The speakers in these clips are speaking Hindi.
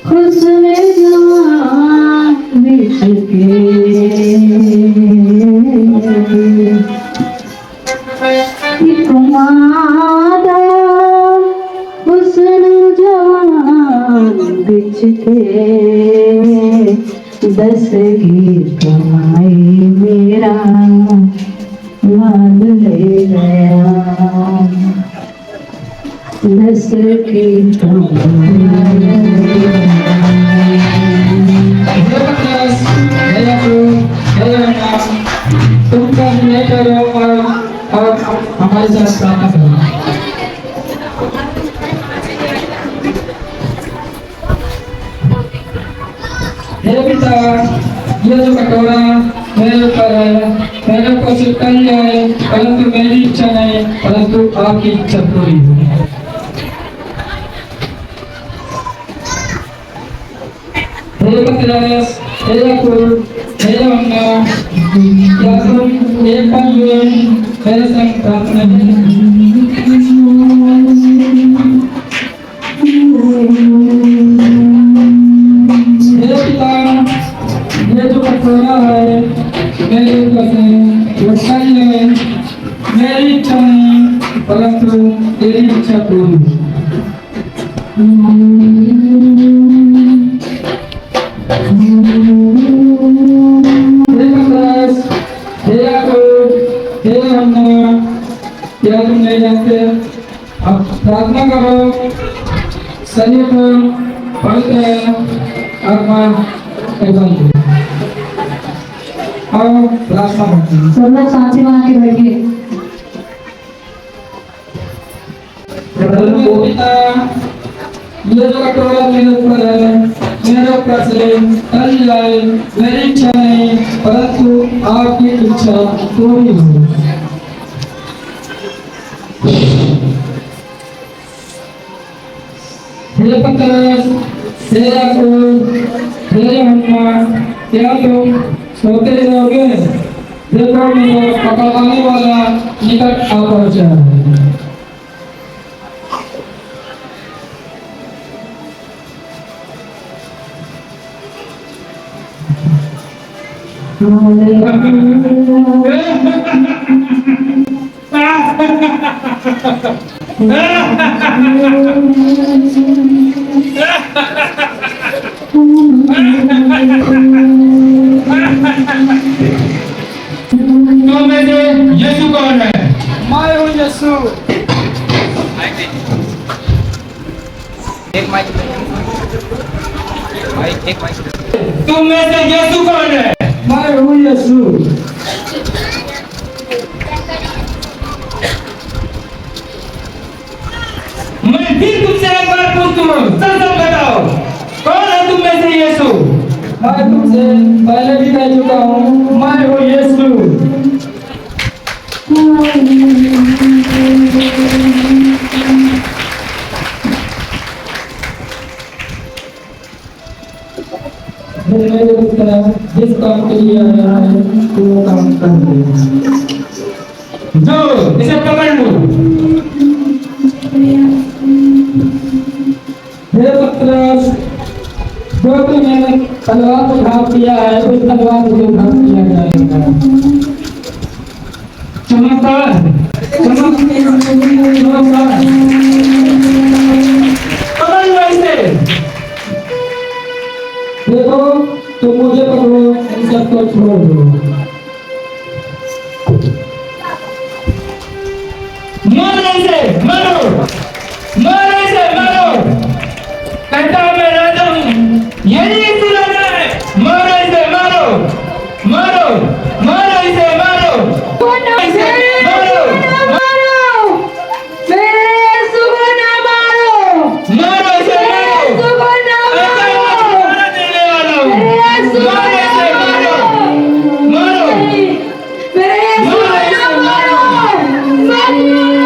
हुस्न जवां बिछ के तुम्हारा हुस्न जवां बिछ के दस की कमाई मेरा माल ले गया दस की तुम काम नहीं करो और हमारे साथ प्रार्थना करो। हे पिता, ये जो कटोरा मेरे ऊपर है, मेरे को सिर्फ कल जाए, परंतु मेरी इच्छा नहीं, परंतु आपकी इच्छा पूरी हो। हे पतरस, हे याकूब, हे यूहन्ना, क्या तुम एक पल हुए मेरे संग प्रार्थना करें? हे पिता, ये जो कटोरा है मेरे ऊपर से वो कल जाए, मेरी इच्छा नहीं, परंतु तेरी इच्छा पूरी हो। क्या तुम नहीं जानते? अब प्रार्थना करो, शरीर को पवित्र आत्मा एवं आओ प्रार्थना करते हैं। सब लोग शांति में आके बैठिए। पिता, ये जो कटोरा मेरे ऊपर है, मेरे ऊपर से टल जाए, मेरी इच्छा नहीं, परंतु आपकी इच्छा पूरी हो। हे पतरस, हे याकूब, हे यूहन्ना, क्या तुम सोते रहोगे? देखो मेरा पकड़वाने वाला निकट आ पहुंचा है। तो में से यीशु कौन है? मैं हूँ यीशु। एक माइक तुम में से यीशु कौन है? मैं हूँ यीशु। मैं फिर तुमसे एक बार पूछता हूँ, सच सच बताओ, कौन है तुम में से यीशु? मैं तुमसे पहले भी कह चुका हूँ, मैं हूँ यीशु। मेरे पुत्र जिस काम के लिए आया है वो काम कर दे। जो इसे पकड़ लो। हे पतरस, जो तूने तलवार को घात किया है उस तलवार को घात किया जाएगा। चमत्कार चमत्कार पकड़ लो इसे। देखो, तुम मुझे पकड़ो, इन सबको छोड़ दो। मारो इसे, मारो, मारो इसे, मारो। कहता हूँ मैं राजा हूँ, यही यीशु राजा है। मारो इसे, मारो, मारो, मारो इसे, मारो, इसे, मारो, मेरे यीशु को ना मारो। मारो इसे, यीशु को ना ऐसा मारो। मैं तुम्हारा देने वाला हूँ। यीशु को मारो ना इसे, मारो, मारो, मेरे यीशु को ना मारो। मत मारो।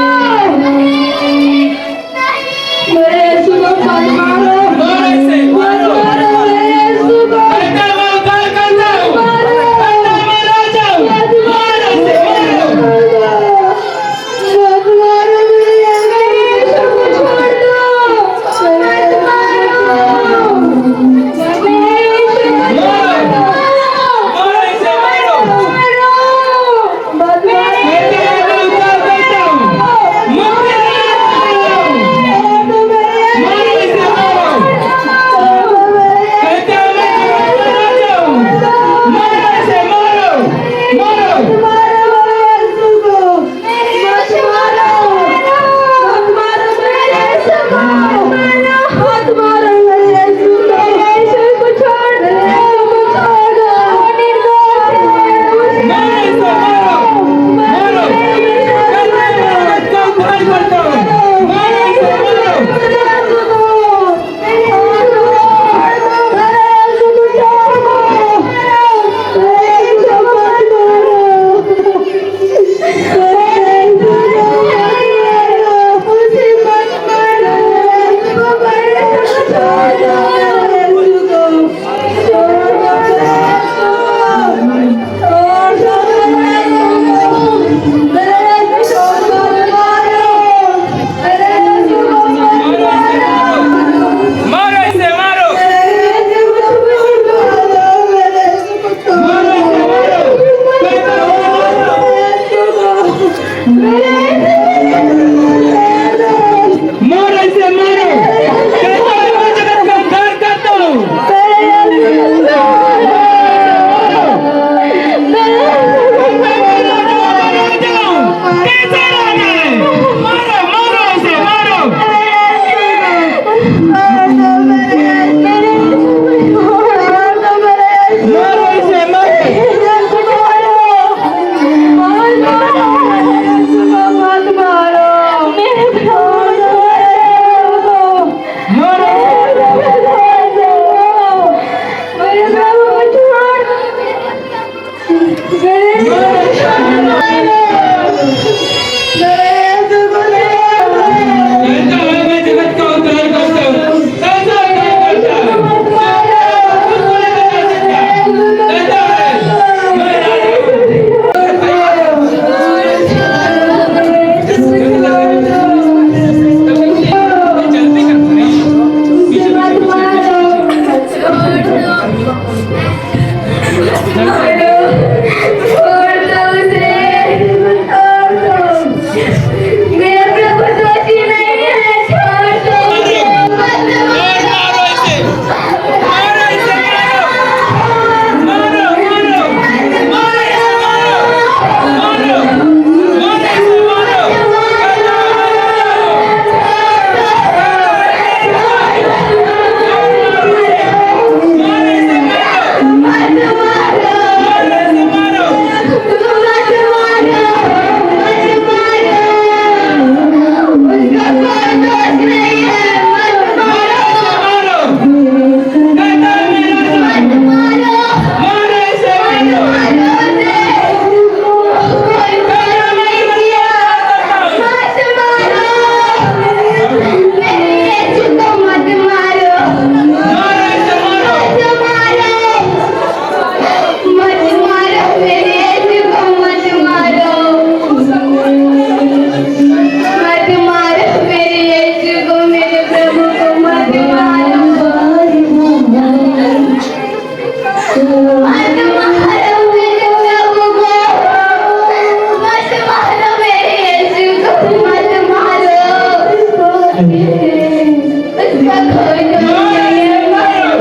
इसका कोई नहीं है मारो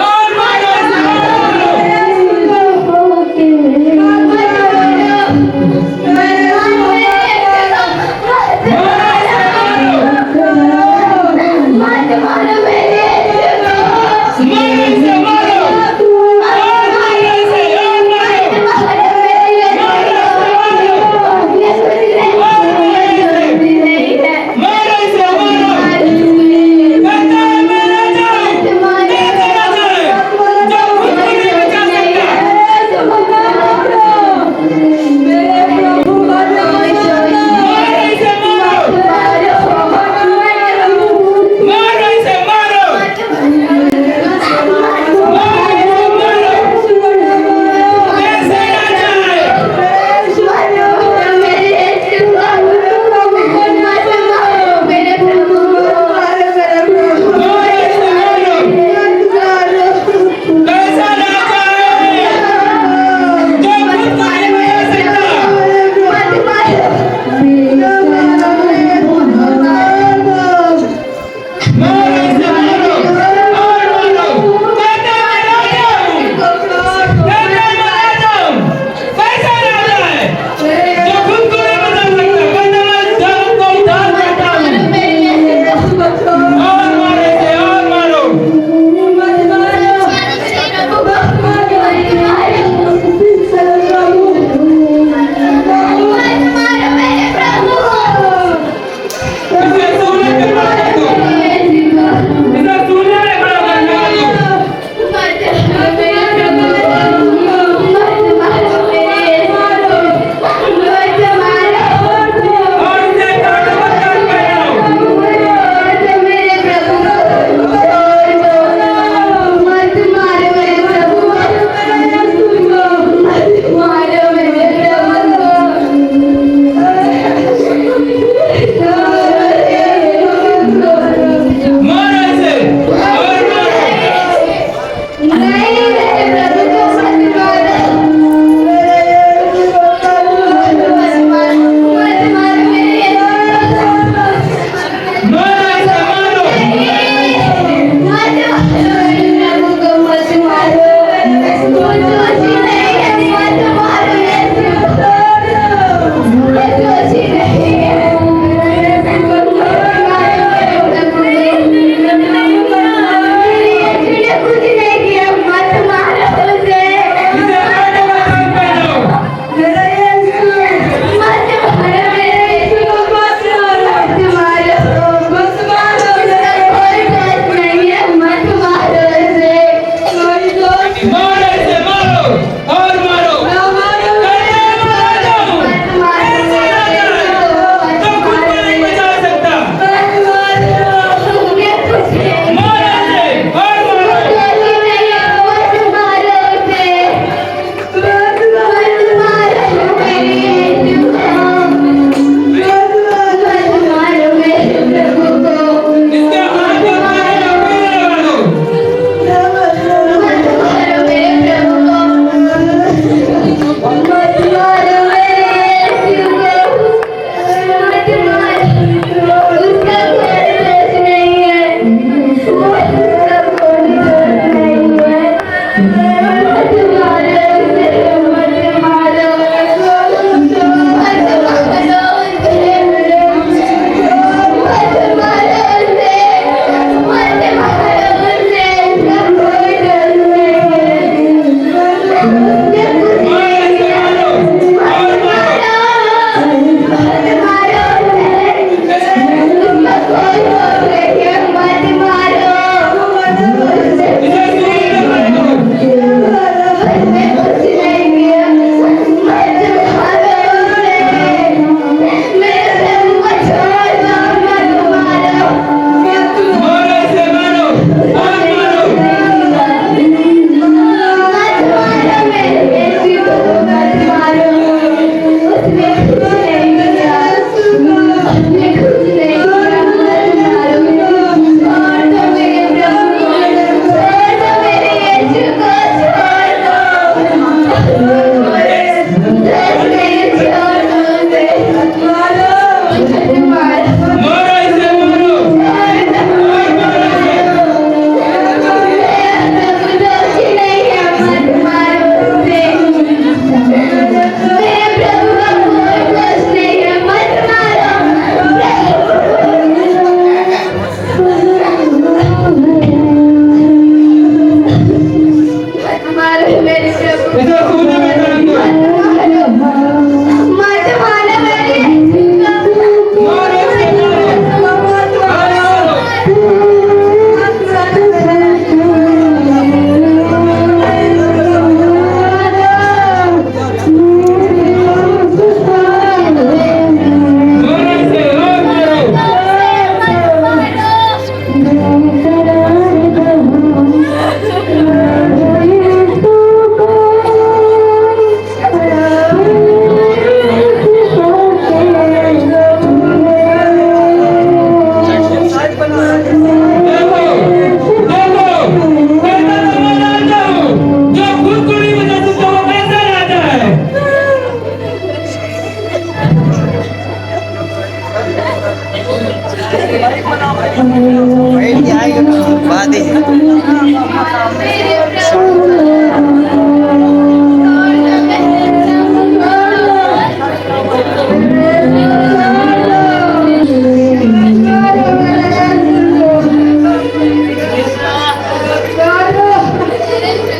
और मारो इसे मारो मारो इसे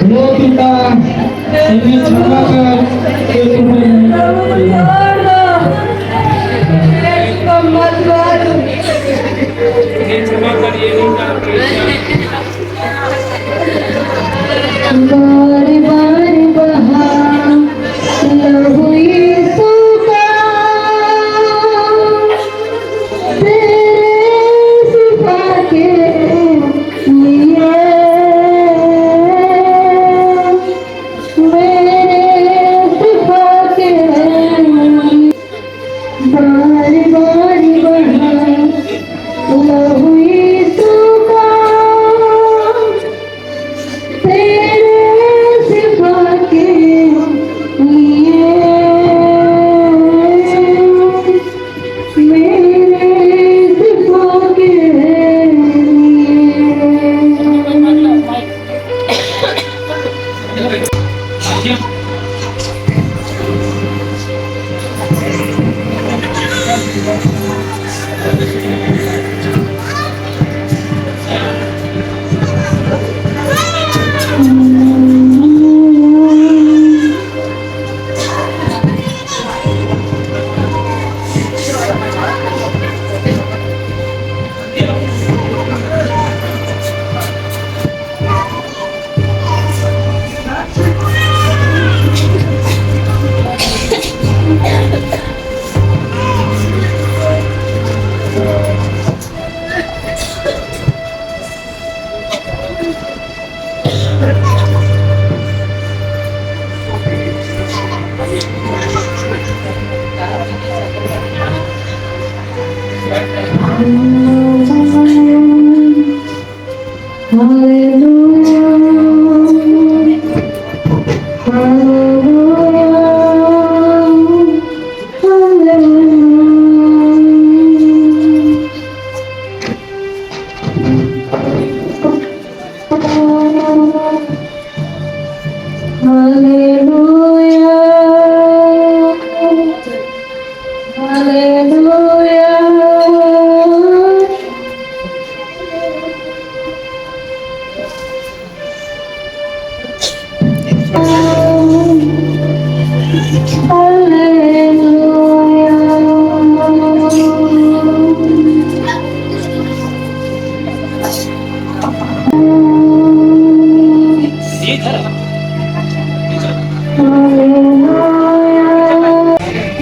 हे पिता इन्हें क्षमा कर कि तुम्हें बार बार बहा लहू यीशु का तेरे शिफा के लिए मेरे शिफा के लिए बार बार बहा लहू यीशु का तेरे शिफा के लिए मेरे शिफा के लिए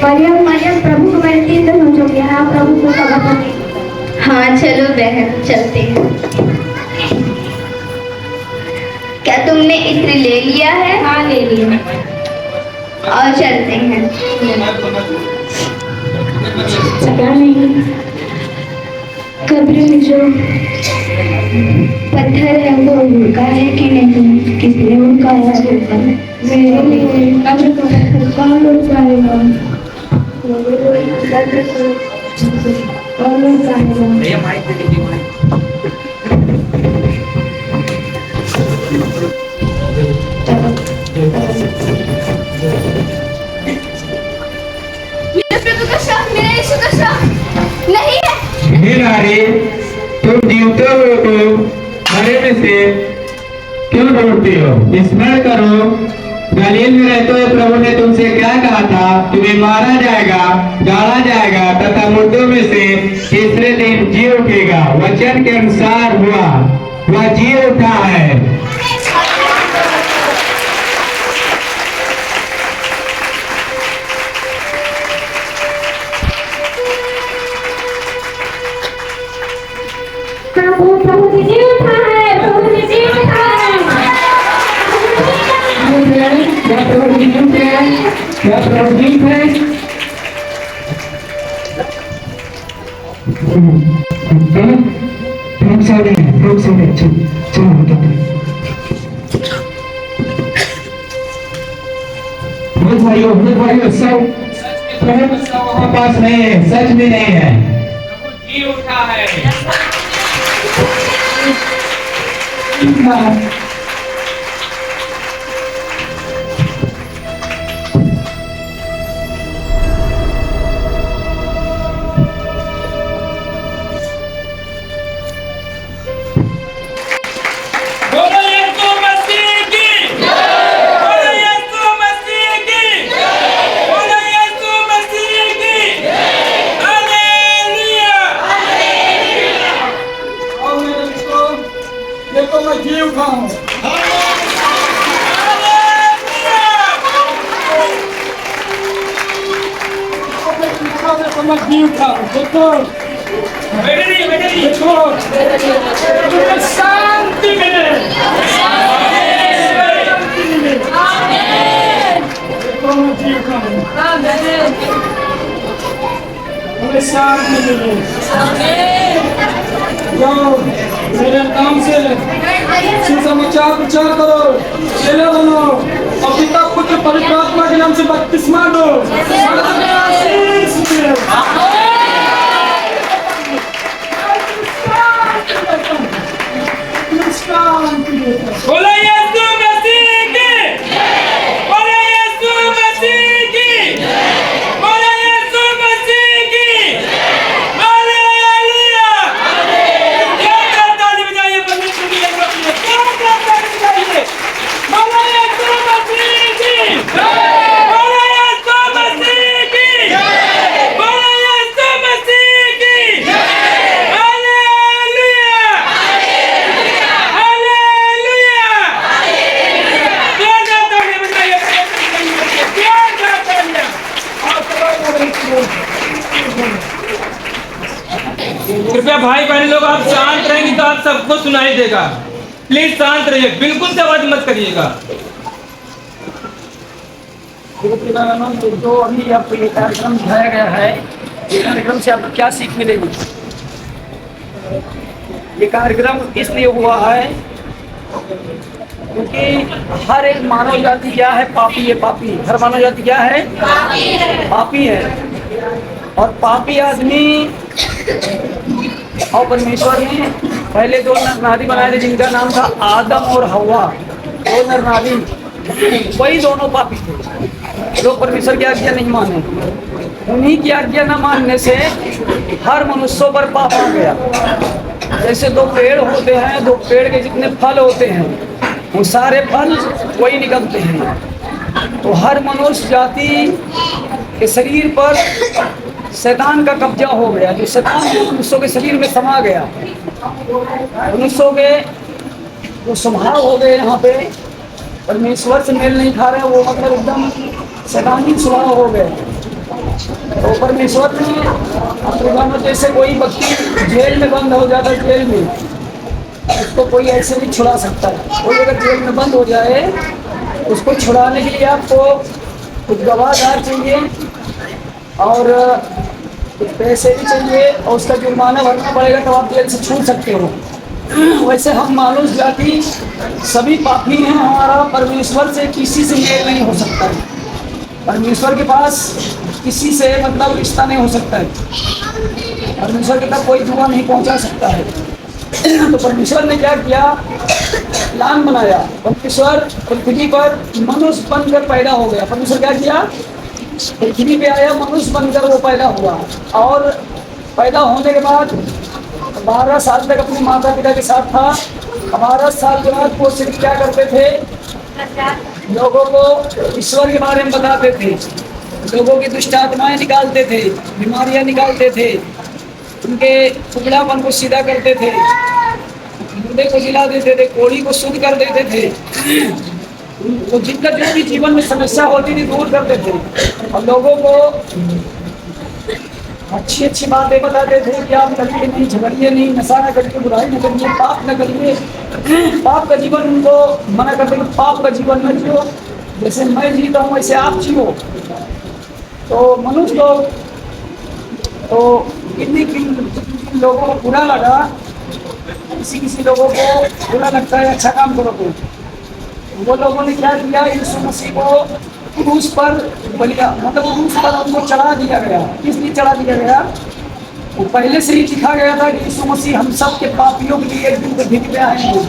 मरियम मरियम प्रभु को मिलती तो हम जो यहाँ प्रभु को खबर दें। हाँ चलो बहन चलते हैं। क्या तुमने इत्र ले लिया है? हाँ ले लिया। और चलते हैं। पता नहीं कब्र में जो पत्थर है वो उनका है कि नहीं, किसने उनकाया है? मेरे लिए कब्र का पत्थर कौन उठाएगा? कब्र को कौन उठाएगा? नहीं है। हे नारी, तुम जीवते हुए को मरे में से क्यों ढूंढती हो? स्मरण करो, गलील में रहते हुए प्रभु ने तुमसे क्या कहा था? तुम्हें मारा जाएगा, गाड़ा जाएगा तथा मुर्दों में से तीसरे दिन जी उठेगा। वचन के अनुसार हुआ, वह जी उठा है। प्रभु जी जी उठा है, प्रभु जी जी उठा है। क्या प्रभु जी है? क्या प्रभु जी है? लोग सब हैं, चलो बताते हैं। भाइयों सब वहाँ पास नहीं है, सच में नहीं है। जी उठा है। बोलो यीशु मसीह की, बोलो यीशु मसीह की, बोलो यीशु मसीह की। हालेलुया। और मेरे मित्रों, देखो मैं जी उठा हूँ। देखो मैं जी उठा हूँ। देखो देखो तुम्हें शांति मिले। देखो मैं जी उठा हूँ। तुम्हें शांति मिले। जाओ मेरे नाम से सुसमाचार प्रचार करो, चेले बनो और पिता पुत्र पवित्र आत्मा के नाम से बपतिस्मा दो। आशीष मिले। बोलो यीशु मसीह की, बोलो यीशु मसीह की, बोलो यीशु मसीह की। हालेलुया। क्या ताली बजाइए परमेश्वर की महिमा के लिए। क्या ताली बजाइए। बोलो यीशु मसीह की, बोलो यीशु मसीह की, बोलो यीशु मसीह की। हालेलुया। हालेलुया। क्या ताली बजाइए परमेश्वर की महिमा के लिए। क्या तालियां। कृपया भाई बहन लोग आप शांत रहेंगे तो आप सबको सुनाई देगा। प्लीज शांत रहिए, बिल्कुल से आवाज मत करिएगा। जो अभी आपको ये कार्यक्रम दिखाया गया है, ये कार्यक्रम से आपको क्या सीख मिलेगी? ये कार्यक्रम इसलिए हुआ है क्योंकि हर एक मानव जाति क्या है? पापी है। पापी, हर मानव जाति क्या है? पापी है। और पापी आदमी और परमेश्वर ने पहले दो नर नारी बनाए थे जिनका नाम था आदम और हवा। दो नर नारी, वही दोनों पापी थे जो परमेश्वर की आज्ञा नहीं माने। उन्हीं की आज्ञा न मानने से हर मनुष्यों पर पाप आ गया। जैसे दो पेड़ होते हैं, दो पेड़ के जितने फल होते हैं वो सारे फल वही निकलते हैं। तो हर मनुष्य जाति के शरीर पर शैतान का कब्जा हो गया। जो शैतान मनुष्यों के शरीर में समा गया, मनुष्यों के जो स्वभाव हो गए यहाँ पे परमेश्वर से मेल नहीं खा रहे, वो मतलब एकदम शैतानी स्वभाव हो गए। तो परमेश्वर ने अपने जैसे कोई व्यक्ति जेल में बंद हो जाता है, जेल में उसको कोई ऐसे नहीं छुड़ा सकता है। कोई अगर जेल में बंद हो जाए उसको छुड़ाने के लिए आपको कुछ गवाहदार चाहिए और कुछ पैसे भी चाहिए और उसका जुर्माना भरना पड़ेगा, तो आप जेल से छूट सकते हो। वैसे हम मानुष जाति सभी पापी हैं। हमारा परमेश्वर से किसी से मेल नहीं हो सकता है। परमेश्वर के पास किसी से मतलब रिश्ता नहीं हो सकता है। परमेश्वर के तक कोई दुआ नहीं पहुंचा सकता है। तो परमेश्वर ने क्या किया? प्लान बनाया। परमेश्वर पृथ्वी पर मनुष्य बनकर पैदा हो गया। परमेश्वर क्या किया? पृथ्वी पे आया, मनुष्य बनकर वो पैदा हुआ। और पैदा होने के बाद 12 साल तक अपने माता पिता के साथ था। 12 साल के बाद वो सिर्फ क्या करते थे? लोगों को ईश्वर के बारे में बताते थे, लोगों की दुष्ट आत्माएं निकालते थे, बीमारियां निकालते थे, उनके टुकड़ापन को सीधा करते थे, मुर्दे को जिला देते थे, कोढ़ी को शुद्ध कर देते थे। तो जिनका जो भी जीवन में समस्या होती थी दूर करते थे और लोगों को अच्छी अच्छी बातें बताते थे कि आप करिए नहीं, झगड़िए नहीं, नशा न करिए, बुराई न करिए, पाप न करिए। पाप का जीवन उनको मना करते कि पाप का जीवन न जियो, जैसे मैं जीता हूँ वैसे आप जियो। तो मनुष्य लोग तो कितनी लोगों को बुरा लगा, किसी लोगों को बुरा लगता है अच्छा काम करो तो वो लोगों ने क्या किया? यीशु मसीह को क्रूस पर बलिया मतलब क्रूस पर उनको चढ़ा दिया गया। किस लिए चढ़ा दिया गया? वो पहले से ही लिखा गया था कि यीशु मसीह हम सब के पापियों के लिए एक दिन को भिख आएंगे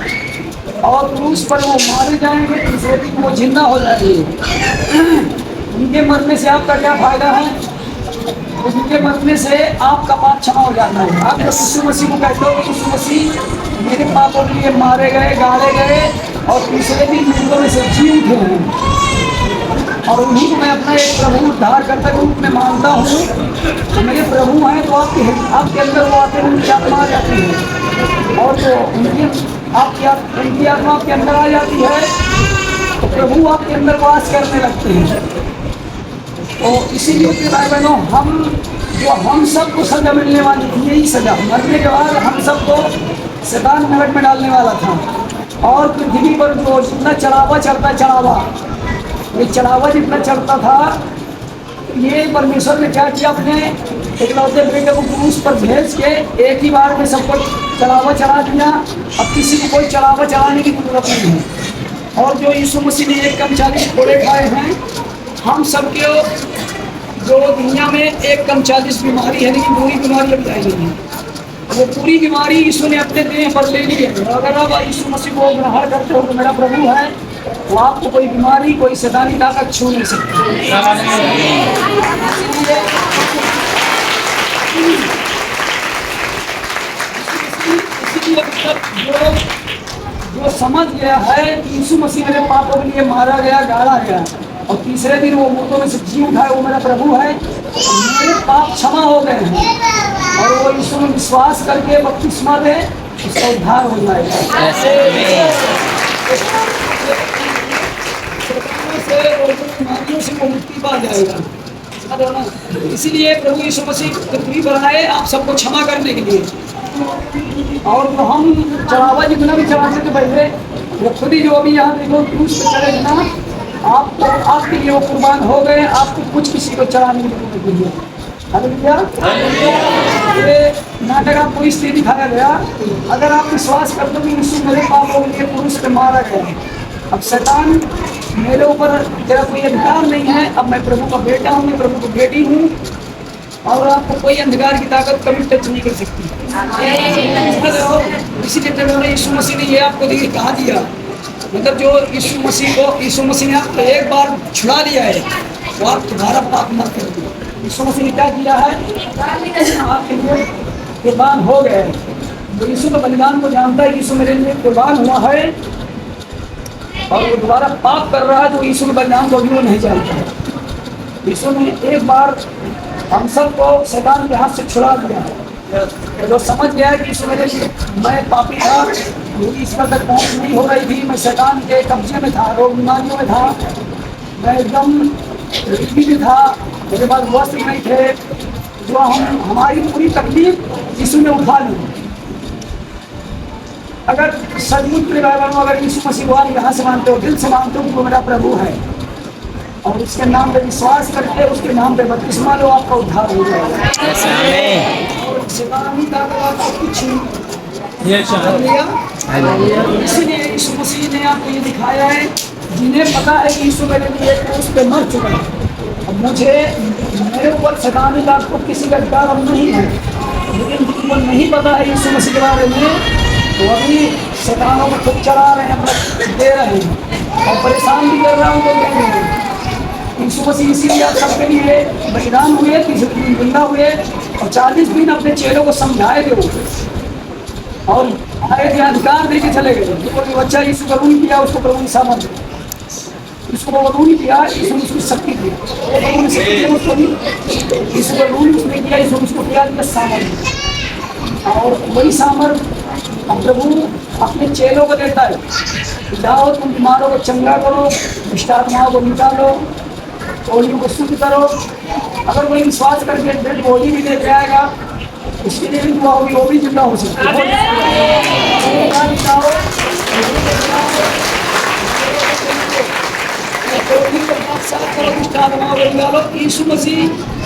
और क्रूस पर वो मारे जाएंगे, तीसरे दिन वो जिंदा हो जाएंगे। उनके मरने से आपका क्या फायदा है? उनके मरने से आपका पाप क्षमा हो जाता है। आप जब यीशु मसीह को कहते हो यीशु मसीह मेरे पापों के लिए मारे गए, गाड़े गए और तीसरे दिन मुर्दों में से जी उठे हैं और उन्हीं को मैं अपना एक प्रभु उद्धारकर्ता के रूप में मानता हूँ, तो मेरे प्रभु हैं, तो आपके अंदर वो आते हैं, उनकी आत्मा आ जाती है और जो उनकी आत्मा आपके अंदर आ जाती है तो प्रभु आपके अंदर वास करने लगते हैं। तो इसीलिए कि भाई बहनों, हम सबको सजा मिलने वाली थी, यही सजा। मरने के बाद हम सबको शैतान नरक में डालने वाला था और पृथ्वी पर जो जितना चढ़ावा चढ़ता चढ़ावा, ये चढ़ावा जितना चढ़ता था, ये परमेश्वर ने क्या किया, अपने इकलौते बेटे को क्रूस पर भेज के एक ही बार में सबको चढ़ावा चढ़ा दिया। अब किसी को कोई चढ़ावा चढ़ाने की जरूरत नहीं है। और जो यीशु मसीह ने 1 कम 40 घोड़े खाए हैं, हम सबके जो दुनिया में 1 कम 40 बीमारी है, लेकिन पूरी बीमारी अब जाएगी। वो पूरी बीमारी यीशु ने अपने देह पर ले ली है। अगर आप यीशु मसीह को ग्रहण करते हो तो मेरा प्रभु है, तो आपको कोई बीमारी, कोई शैतानी ताकत छू नहीं सकती। जो समझ गया है कि यीशु मसीह मेरे पापों के लिए मारा गया, गाड़ा गया और तीसरे दिन वो मुर्दों में से जी उठा है, वो मेरा प्रभु है, मेरे पाप क्षमा हो गए हैं और वो यीशु में विश्वास करके बपतिस्मा दे, उसका उद्धार हो जाएगा। से वो मुक्ति पा जाएगा। इसीलिए प्रभु यीशु मसीह पृथ्वी पर आए आप सबको क्षमा करने के लिए। और जो हम चढ़ावा जितना भी चढ़ाते थे पहले, वो खुद ही जो अभी यहाँ देखो क्रूस पे चढ़े ना, आपको आपके लिए वो कुर्बान हो गए, आपको कुछ किसी को चढ़ाने की जरूरत नहीं है। ये नाटक आपको इसलिए दिखाया गया, अगर आप विश्वास करते हो कि यीशु मेरे पापों के लिए क्रूस पे मारा गया, अब शैतान मेरे ऊपर तेरा कोई अधिकार नहीं है, अब मैं प्रभु का बेटा हूँ, मैं प्रभु की बेटी हूँ और आपको कोई अंधकार की ताकत कभी टच नहीं कर सकती। इसीलिए यीशु मसीह ने ये आपको कहा दिया, मतलब जो यीशु मसीह ने आपको एक बार छुड़ा लिया है, वो आप दोबारा पाप मत करो। यीशु मसीह ने क्या किया है, आपके लिए कुर्बान हो गए। तो यीशु के बलिदान को जानता है, यीशु मेरे लिए कुर्बान हुआ है और वो दोबारा पाप कर रहा है, तो यीशु के बलिदान को भी वो नहीं जानता है। यीशु ने एक बार हम सबको शैतान के हाथ से छुड़ा दिया। जो समझ गया है कि यीशु मेरे लिए, मैं पापी था, मेरी ईश्वर तक पहुँच नहीं हो रही थी, मैं शैतान के कब्जे में था, रोग बीमारियों में था, मैं एकदम रिक्ति में था, मेरे पास वस्त्र नहीं थे, जो हमारी पूरी तकलीफ यीशु ने उठा ली। अगर सचमुच में अगर यीशु मसीह को यहाँ से मानते हो, दिल से मानते हो कि वो मेरा प्रभु है और उसके नाम पे विश्वास करके उसके नाम पे बपतिस्मा लो, आपका उद्धार हो जाएगा। इसीलिए यीशु मसीह ने आपको ये दिखाया है, जिन्हें पता है कि यीशु मेरे लिए क्रूस पे मर चुका है, अब मेरे ऊपर शैतानी ताकत को किसी का अधिकार अब नहीं है, लेकिन जिनको नहीं पता है यीशु मसीह के बारे में, तो अभी शैतानों को खुद चढ़ा रहे हैं, मतलब दे रहे हैं और परेशान भी कर रहा हूँ तो दे रहे हैं। यीशु मसीह इसीलिए आप सबके लिए बलिदान हुए, 30 दिन जिंदा हुए और 40 दिन अपने चेलों को समझाए थे और आए थे, अधिकार दे के चले गए। जो बच्चा यीशु का कबूल किया उसको प्रभु ने सामर्थ दिया, इसको कबूल किया यीशु ने उसको शक्ति दी, यीशु का कबूल उसने किया, यीशु ने उसको क्या दिया, सामर्थ। और वही सामर्थ प्रभु अपने चेलों को देता है, जाओ तुम बीमारों को चंगा करो, दुष्ट आत्माओं को निकालो, ओलियों को शुद्ध करो। अगर कोई विश्वास करके डेड बॉडी भी लेके आएगा, उसके लिए भी दुआ होगी, वो भी जिंदा हो सकता है। यीशु मसीह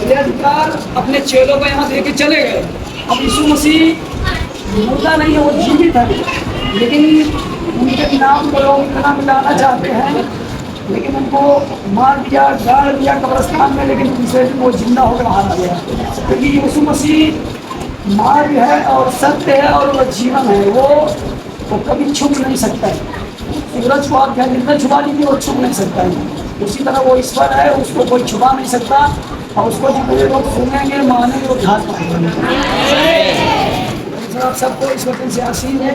ये अधिकार अपने चेलों को यहाँ देके चले गए। अब यीशु मसीह मुर्दा नहीं है, वो जीवित है, लेकिन उनके नाम को लोग इतना मिलाना चाहते हैं, लेकिन उनको मार दिया, गाड़ दिया कब्रिस्तान में, लेकिन तीसरे दिन वो जिंदा होकर बाहर आ गया। क्योंकि यीशु मसीह मार्ग है और सत्य है और वो जीवन है, वो कभी छुप नहीं सकता है। सूरज को आप चाहे जितना छुपा लीजिए वो छुप नहीं सकता है। उसी तरह वो ईश्वर है, उसको कोई छुपा नहीं सकता और उसको जितने लोग सुनेंगे मानेंगे वो ध्यान पाएंगे। आप सबको इस वचन से आशीष है।